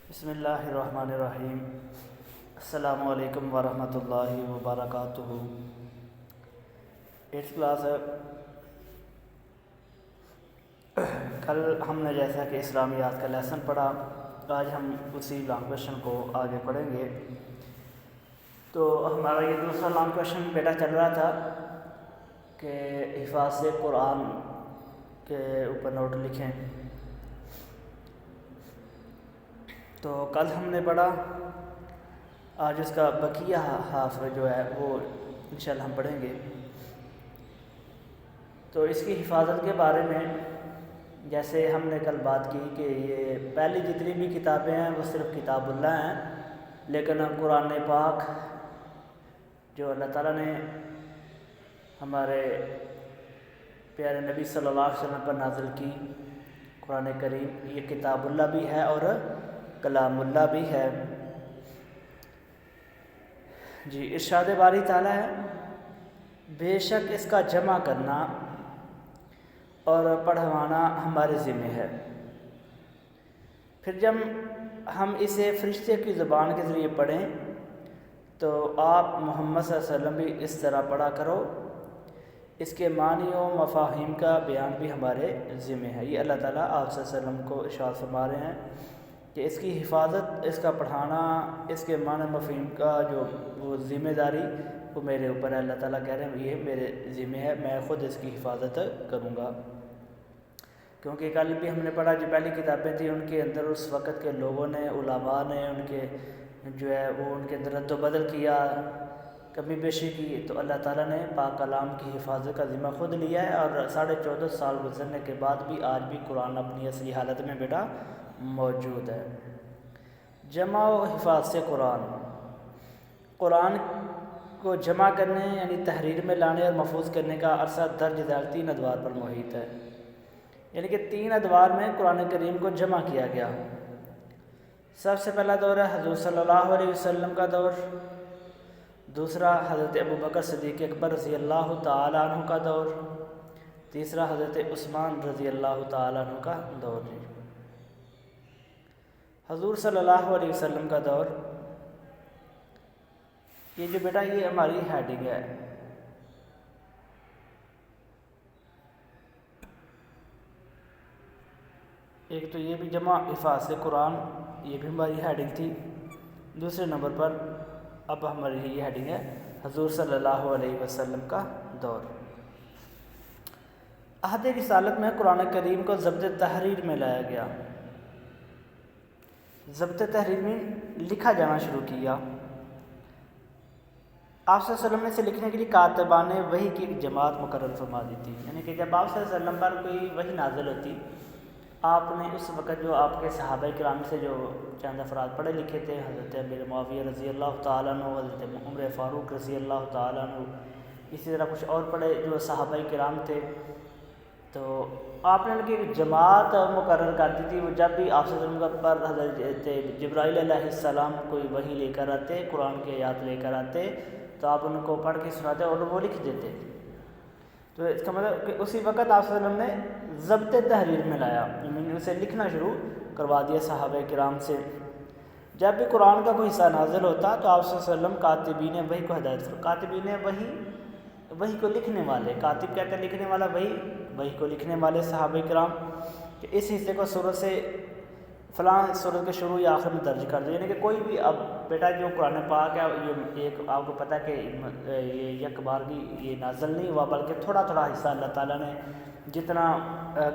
بسم اللہ الرحمن الرحیم۔ السلام علیکم ورحمۃ اللہ وبرکاتہ۔ 8th کلاس ہے۔ کل ہم نے جیسا کہ اسلامیات کا لیسن پڑھا، آج ہم اسی لانگ کویشچن کو آگے پڑھیں گے۔ تو ہمارا یہ دوسرا لانگ کویشچن بیٹا چل رہا تھا کہ حفاظ قرآن کے اوپر نوٹ لکھیں۔ تو کل ہم نے پڑھا، آج اس کا بقیہ حرف جو ہے وہ انشاءاللہ ہم پڑھیں گے۔ تو اس کی حفاظت کے بارے میں جیسے ہم نے کل بات کی کہ یہ پہلی جتنی بھی کتابیں ہیں وہ صرف کتاب اللہ ہیں، لیکن قرآن پاک جو اللہ تعالیٰ نے ہمارے پیارے نبی صلی اللہ علیہ وسلم پر نازل کی، قرآن کریم یہ کتاب اللہ بھی ہے اور کلام اللہ بھی ہے۔ جی ارشاد باری تعالیٰ ہے، بے شک اس کا جمع کرنا اور پڑھوانا ہمارے ذمہ ہے۔ پھر جب ہم اسے فرشتے کی زبان کے ذریعے پڑھیں تو آپ محمد صلی اللہ علیہ وسلم بھی اس طرح پڑھا کرو، اس کے معنی و مفاہیم کا بیان بھی ہمارے ذمہ ہے۔ یہ اللہ تعالیٰ آپ صلی اللہ علیہ وسلم کو ارشاد فرما رہے ہیں کہ اس کی حفاظت، اس کا پڑھانا، اس کے معنی مفہوم کا جو وہ ذمہ داری وہ میرے اوپر ہے۔ اللہ تعالیٰ کہہ رہے ہیں یہ میرے ذمہ ہے، میں خود اس کی حفاظت کروں گا۔ کیونکہ کل بھی ہم نے پڑھا جو پہلی کتابیں تھیں ان کے اندر اس وقت کے لوگوں نے، علماء نے ان کے جو ہے وہ ان کے اندر رد و بدل کیا، کمی بیشی کی، تو اللہ تعالیٰ نے پاک کلام کی حفاظت کا ذمہ خود لیا ہے۔ اور 14.5 سال گزرنے کے بعد بھی آج بھی قرآن اپنی اصلی حالت میں بیٹا موجود ہے۔ جمع و حفاظ سے قرآن کو جمع کرنے یعنی تحریر میں لانے اور محفوظ کرنے کا عرصہ درج ذیل 3 ادوار پر محیط ہے، یعنی کہ 3 ادوار میں قرآن کریم کو جمع کیا گیا۔ سب سے پہلا دور ہے حضور صلی اللہ علیہ وسلم کا دور، دوسرا حضرت ابوبکر صدیق اکبر رضی اللہ تعالیٰ عنہ کا دور، تیسرا حضرت عثمان رضی اللہ تعالیٰ عنہ کا دور۔ حضور صلی اللہ علیہ وسلم کا دور، یہ جو بیٹا یہ ہماری ہیڈنگ ہے۔ ایک تو یہ بھی جمع حفاظ سے قرآن، یہ بھی ہماری ہیڈنگ تھی۔ دوسرے نمبر پر اب ہماری یہ ہیڈنگ ہے حضور صلی اللہ علیہ وسلم کا دور۔ عہد رسالت میں قرآن کریم کو ضبط تحریر میں لایا گیا، ضبط تحریر میں لکھا جانا شروع کیا۔ آپ صلی اللہ علیہ وسلم نے اسے لکھنے کے لیے کاتبان وحی کی ایک جماعت مقرر فرما دی تھی، یعنی کہ جب آپ صلی اللہ علیہ وسلم پر کوئی وحی نازل ہوتی، آپ نے اس وقت جو آپ کے صحابہ کرام سے جو چند افراد پڑھے لکھے تھے، حضرت امیر معاویہ رضی اللہ تعالیٰ عنہ، حضرت عمر فاروق رضی اللہ تعالیٰ عنہ، اسی طرح کچھ اور پڑھے جو صحابہ کرام تھے، تو آپ نے ان کی ایک جماعت مقرر کر دی تھی۔ وہ جب بھی آپ صلی اللہ علیہ وسلم پر حضرت جبرائیل علیہ السلام کوئی وحی لے کر آتے، قرآن کی آیات لے کر آتے، تو آپ ان کو پڑھ کے سناتے اور وہ لکھ دیتے۔ تو اس کا مطلب کہ اسی وقت آپ صلی اللہ علیہ وسلم نے ضبط تحریر میں لایا، یعنی اسے لکھنا شروع کروا دیا صحابہ کرام سے۔ جب بھی قرآن کا کوئی حصہ نازل ہوتا تو آپ صلی اللہ علیہ وسلم کاتبین وحی کو ہدایت کرو، کاتبین وحی کو لکھنے والے، کاتب کہتے ہیں لکھنے والا، وحی کو لکھنے والے صحابہ کرام، کہ اس حصے کو سورت سے فلاں سورت کے شروع یا آخر میں درج کر دو، یعنی کہ کوئی بھی اب بیٹا جو قرآن پاک ہے یہ ایک آپ کو پتہ ہے کہ یہ یک بار کی یہ نازل نہیں ہوا، بلکہ تھوڑا تھوڑا حصہ اللہ تعالیٰ نے جتنا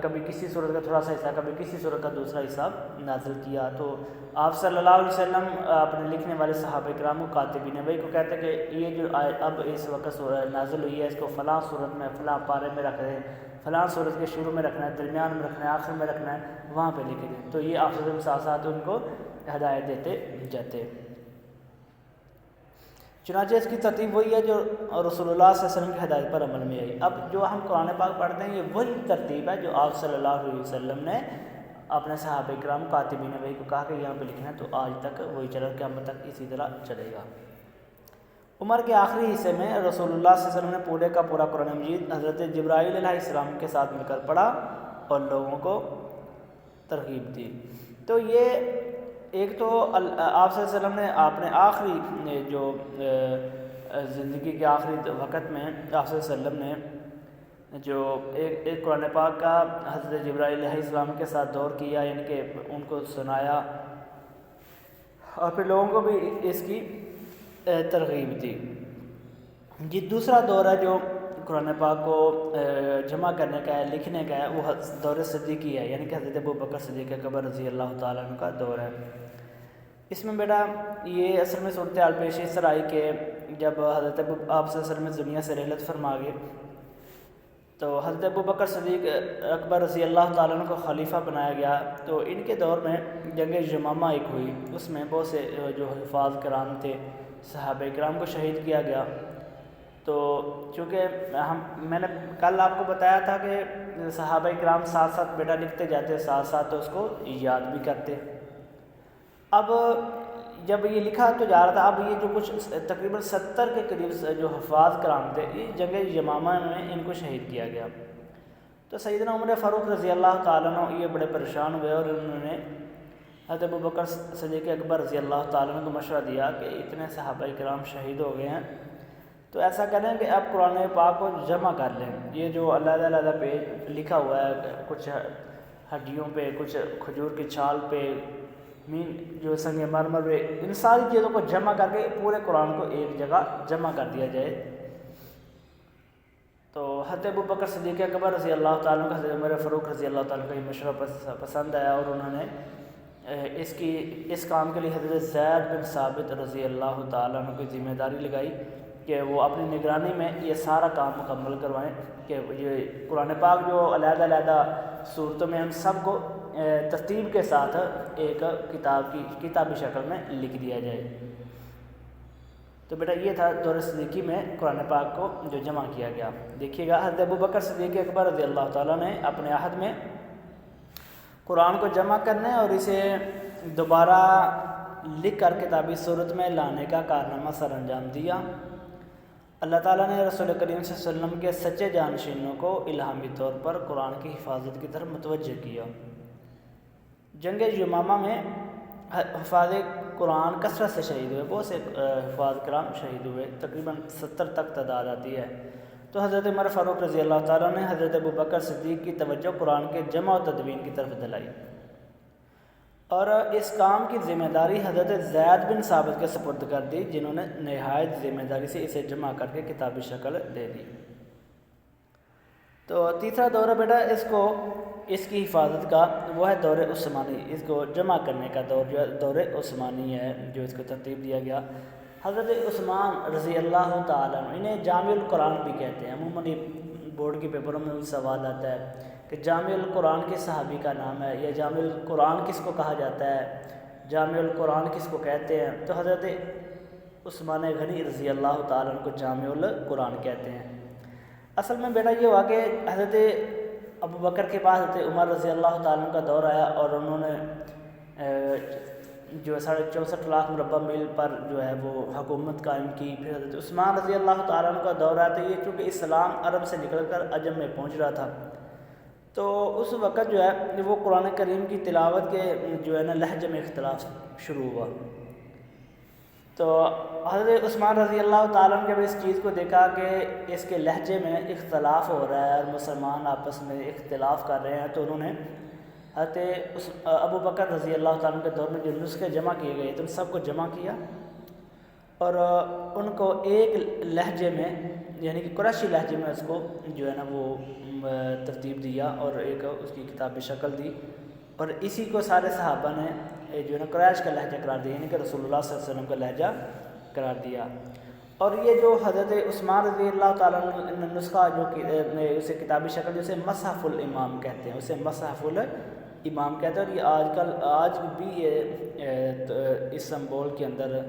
کبھی کسی سورت کا تھوڑا سا حصہ، کبھی کسی سورت کا دوسرا حصہ نازل کیا۔ تو آپ صلی اللہ علیہ وسلم اپنے لکھنے والے صحابہ کرام کو کاتبین وحی کو کہتے ہیں کہ یہ جو اب اس وقت نازل ہوئی ہے اس کو فلاں سورت میں فلاں پارے میں رکھ دیں، فلاں سورت کے شروع میں رکھنا ہے، درمیان میں رکھنا ہے، آخر میں رکھنا ہے، وہاں پہ لکھ دیں۔ تو یہ آپ صلی اللہ علیہ وسلم ساتھ ساتھ ان کو ہدایت دیتے جاتے۔ چنانچہ اس کی ترتیب وہی ہے جو رسول اللہ صلی اللہ علیہ وسلم کی ہدایت پر عمل میں آئی۔ اب جو ہم قرآن پاک پڑھتے ہیں یہ وہی ترتیب ہے جو آپ صلی اللہ علیہ وسلم نے اپنے صحابہ کرام کاتبین وحی کو کہا کہ یہاں پہ لکھنا ہے، تو آج تک وہی چل رہا، قیامت تک اسی طرح چلے گا۔ عمر کے آخری حصے میں رسول اللہ صلی اللہ علیہ وسلم نے پورے کا پورا قرآن مجید حضرت جبرائیل علیہ السلام کے ساتھ مل کر پڑھا اور لوگوں کو ترغیب دی۔ تو یہ ایک تو آپ صلی اللہ علیہ وسلم نے آپ نے آخری جو زندگی کے آخری وقت میں آپ صلی اللہ علیہ وسلم نے جو ایک قرآن پاک کا حضرت جبرائیل علیہ السلام کے ساتھ دور کیا، یعنی کہ ان کو سنایا اور پھر لوگوں کو بھی اس کی ترغیب دی۔ جی دوسرا دور ہے جو قرآن پاک کو جمع کرنے کا ہے، لکھنے کا ہے، وہ دور صدیقی ہے، یعنی کہ حضرت ابوبکر صدیق اکبر رضی اللہ تعالیٰ عنہ کا دور ہے۔ اس میں بیٹا یہ اصل میں صورتحال پیش اس طرح آئی کہ جب حضرت آپ صلی اللہ علیہ وسلم اس دنیا سے رحلت فرما گئے تو حضرت ابوبکر صدیق اکبر رضی اللہ تعالیٰ عنہ کو خلیفہ بنایا گیا۔ تو ان کے دور میں جنگ یمامہ ایک ہوئی، اس میں بہت سے جو حفاظ کرام تھے، صحابہ کرام کو شہید کیا گیا۔ تو چونکہ میں نے کل آپ کو بتایا تھا کہ صحابہ کرام ساتھ ساتھ بیٹا لکھتے جاتے، ساتھ ساتھ اس کو یاد بھی کرتے۔ اب جب یہ لکھا تو جا رہا تھا، اب یہ جو کچھ تقریباً 70 کے قریب جو حفاظ کرام تھے، یہ جنگ یمامہ میں ان کو شہید کیا گیا۔ تو سیدنا عمر فاروق رضی اللہ تعالیٰ عنہ یہ بڑے پریشان ہوئے اور انہوں نے حضرت ابوبکر صدیق اکبر رضی اللہ تعالیٰ عنہ کو مشورہ دیا کہ اتنے صحابہ کرام شہید ہو گئے ہیں، تو ایسا کریں کہ آپ قرآن پاک کو جمع کر لیں۔ یہ جو علیحدہ علیحدہ پیج لکھا ہوا ہے، کچھ ہڈیوں پہ، کچھ کھجور کی چھال پہ، جو سنگ مرمر پہ، ان ساری چیزوں کو جمع کر کے پورے قرآن کو ایک جگہ جمع کر دیا جائے۔ تو حضرت ابوبکر صدیق اکبر رضی اللہ تعالیٰ عنہ، حضرت عمر فاروق رضی اللہ تعالیٰ کا یہ مشورہ پسند آیا اور انہوں نے اس کام کے لیے حضرت زید بن ثابت رضی اللہ تعالیٰ عنہ کی ذمہ داری لگائی کہ وہ اپنی نگرانی میں یہ سارا کام مکمل کروائیں، کہ یہ قرآن پاک جو علیحدہ علیحدہ صورتوں میں ان سب کو ترتیب کے ساتھ ایک کتابی شکل میں لکھ دیا جائے۔ تو بیٹا یہ تھا دور صدیقی میں قرآن پاک کو جو جمع کیا گیا۔ دیکھیے گا حضرت ابوبکر صدیق اکبر رضی اللہ تعالیٰ نے اپنے عہد میں قرآن کو جمع کرنے اور اسے دوبارہ لکھ کر کتابی صورت میں لانے کا کارنامہ سر انجام دیا۔ اللہ تعالیٰ نے رسول کریم صلی اللہ علیہ وسلم کے سچے جانشینوں کو الہامی طور پر قرآن کی حفاظت کی طرف متوجہ کیا۔ جنگ یمامہ میں حفاظ قرآن کثرت سے شہید ہوئے، بہت سے حفاظ کرام شہید ہوئے، تقریباً 70 تک تعداد آتی ہے۔ تو حضرت عمر فاروق رضی اللہ تعالیٰ نے حضرت ابوبکر صدیق کی توجہ قرآن کے جمع و تدوین کی طرف دلائی اور اس کام کی ذمہ داری حضرت زید بن ثابت کے سپرد کر دی، جنہوں نے نہایت ذمہ داری سے اسے جمع کر کے کتابی شکل دے دی۔ تو تیسرا دور ہے بیٹا اس کی حفاظت کا، وہ ہے دور عثمانی، اس کو جمع کرنے کا دور جو ہے دور عثمانی ہے، جو اس کو ترتیب دیا گیا۔ حضرت عثمان رضی اللہ تعالیٰ عنہ، انہیں جامع القرآن بھی کہتے ہیں، عموماً بورڈ کے پیپروں میں بھی سوال آتا ہے کہ جامع القرآن کس صحابی کا نام ہے، یا جامع القرآن کس کو کہا جاتا ہے، جامع القرآن کس کو کہتے ہیں؟ تو حضرت عثمان غنی رضی اللہ تعالیٰ عنہ کو جامع القرآن کہتے ہیں۔ اصل میں بیٹا یہ ہوا کہ حضرت ابوبکر کے پاس حضرت عمر رضی اللہ تعالیٰ عنہ کا دور آیا اور انہوں نے جو 64.5 لاکھ مربع میل پر جو ہے وہ حکومت قائم کی۔ پھر حضرت عثمان رضی اللہ تعالیٰ عنہ کا دور آیا، تو یہ چونکہ اسلام عرب سے نکل کر عجم میں پہنچ رہا تھا، تو اس وقت جو ہے وہ قرآن کریم کی تلاوت کے جو ہے نا لہجے میں اختلاف شروع ہوا۔ تو حضرت عثمان رضی اللہ تعالیٰ عنہ جب اس چیز کو دیکھا کہ اس کے لہجے میں اختلاف ہو رہا ہے اور مسلمان آپس میں اختلاف کر رہے ہیں، تو انہوں نے حضرت ابوبکر رضی اللہ تعالیٰ عنہ کے دور میں جو نسخے جمع کیے گئے تو ان سب کو جمع کیا اور ان کو ایک لہجے میں، یعنی کہ قریشی لہجے میں اس کو جو ہے نا وہ ترتیب دیا اور ایک اس کی کتابی شکل دی، اور اسی کو سارے صحابہ نے جو ہے نا قریش کا لہجہ قرار دیا، یعنی کہ رسول اللہ صلی اللہ علیہ وسلم کا لہجہ قرار دیا۔ اور یہ جو حضرت عثمان رضی اللہ تعالیٰ نے نسخہ جو اسے کتابی شکل جسے مصحف الامام کہتے ہیں، اسے مصحف الامام کہتے ہیں، اور یہ آج بھی یہ استنبول کے اندر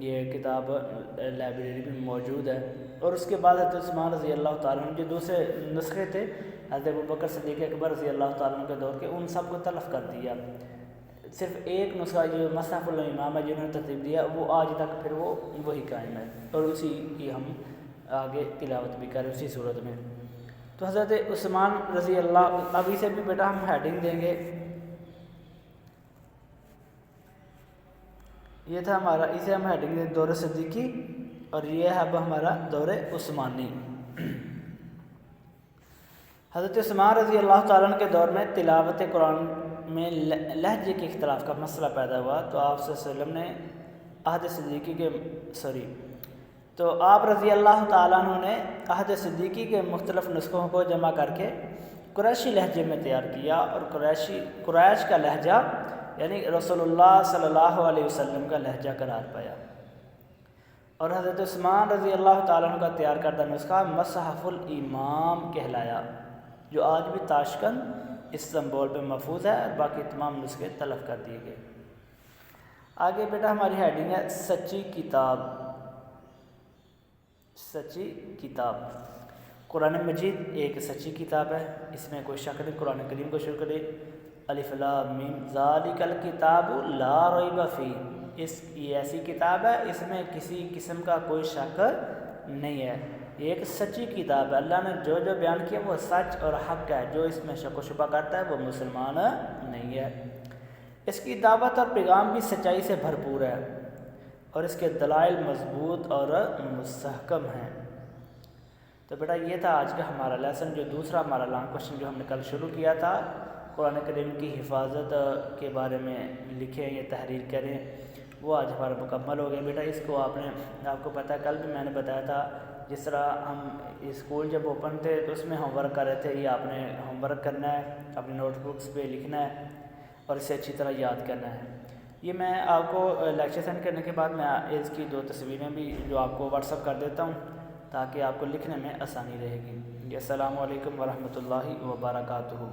یہ کتاب لائبریری میں موجود ہے۔ اور اس کے بعد حضرت عثمان رضی اللہ تعالیٰ عنہ جو دوسرے نسخے تھے حضرت ابوبکر صدیق اکبر رضی اللہ تعالیٰ عنہ کے دور کے، ان سب کو تلف کر دیا۔ صرف ایک نسخہ جو مصحف الامام ہے جنہوں نے ترتیب دیا، وہ آج تک پھر وہی قائم ہے اور اسی کی ہم آگے تلاوت بھی کریں اسی صورت میں۔ تو حضرت عثمان رضی اللہ، اب اسے بھی بیٹا ہم ہیڈنگ دیں گے یہ تھا ہمارا، اسے ہم ہیڈنگ دیں دور صدیقی، اور یہ ہے اب ہمارا دور عثمانی۔ حضرت عثمان رضی اللہ تعالیٰ عنہ کے دور میں تلاوت قرآن میں لہجے کے اختلاف کا مسئلہ پیدا ہوا، تو آپ صلی اللہ علیہ وسلم نے عہد صدیقی کے تو آپ رضی اللہ تعالیٰ عنہ نے عہد صدیقی کے مختلف نسخوں کو جمع کر کے قریشی لہجے میں تیار کیا، اور قریش کا لہجہ یعنی رسول اللہ صلی اللہ علیہ وسلم کا لہجہ قرار پایا۔ اور حضرت عثمان رضی اللہ تعالیٰ عنہ کا تیار کردہ نسخہ مصحف الامام کہلایا، جو آج بھی تاشقند استنبول پہ محفوظ ہے، اور باقی تمام نسخے تلف کر دیے گئے۔ آگے بیٹا ہماری ہیڈنگ ہے سچی کتاب۔ سچی کتاب، قرآن مجید ایک سچی کتاب ہے، اس میں کوئی شک نہیں۔ قرآن کریم کو شروع کرے الف لام میم ذالک الکتاب لا ریب فیہ، یہ ایسی کتاب ہے اس میں کسی قسم کا کوئی شک نہیں ہے، یہ ایک سچی کتاب ہے، اللہ نے جو جو بیان کیا وہ سچ اور حق ہے، جو اس میں شک و شبہ کرتا ہے وہ مسلمان نہیں ہے۔ اس کی دعوت اور پیغام بھی سچائی سے بھرپور ہے، اور اس کے دلائل مضبوط اور مستحکم ہیں۔ تو بیٹا یہ تھا آج کا ہمارا لیسن، جو دوسرا ہمارا لانگ کوشچن جو ہم نے کل شروع کیا تھا، قرآن کریم کی حفاظت کے بارے میں لکھیں یا تحریر کریں، وہ آج ہمارا مکمل ہو گیا۔ بیٹا اس کو آپ کو پتہ ہے کل بھی میں نے بتایا تھا، جس طرح ہم اسکول جب اوپن تھے تو اس میں ہوم ورک کر رہے تھے، یہ آپ نے ہوم ورک کرنا ہے، اپنی نوٹ بکس پہ لکھنا ہے اور اسے اچھی طرح یاد کرنا ہے۔ یہ میں آپ کو لیکچر سینڈ کرنے کے بعد میں اس کی 2 تصویریں بھی جو آپ کو واٹس ایپ کر دیتا ہوں، تاکہ آپ کو لکھنے میں آسانی رہے گی۔ السلام علیکم ورحمۃ اللہ وبرکاتہ۔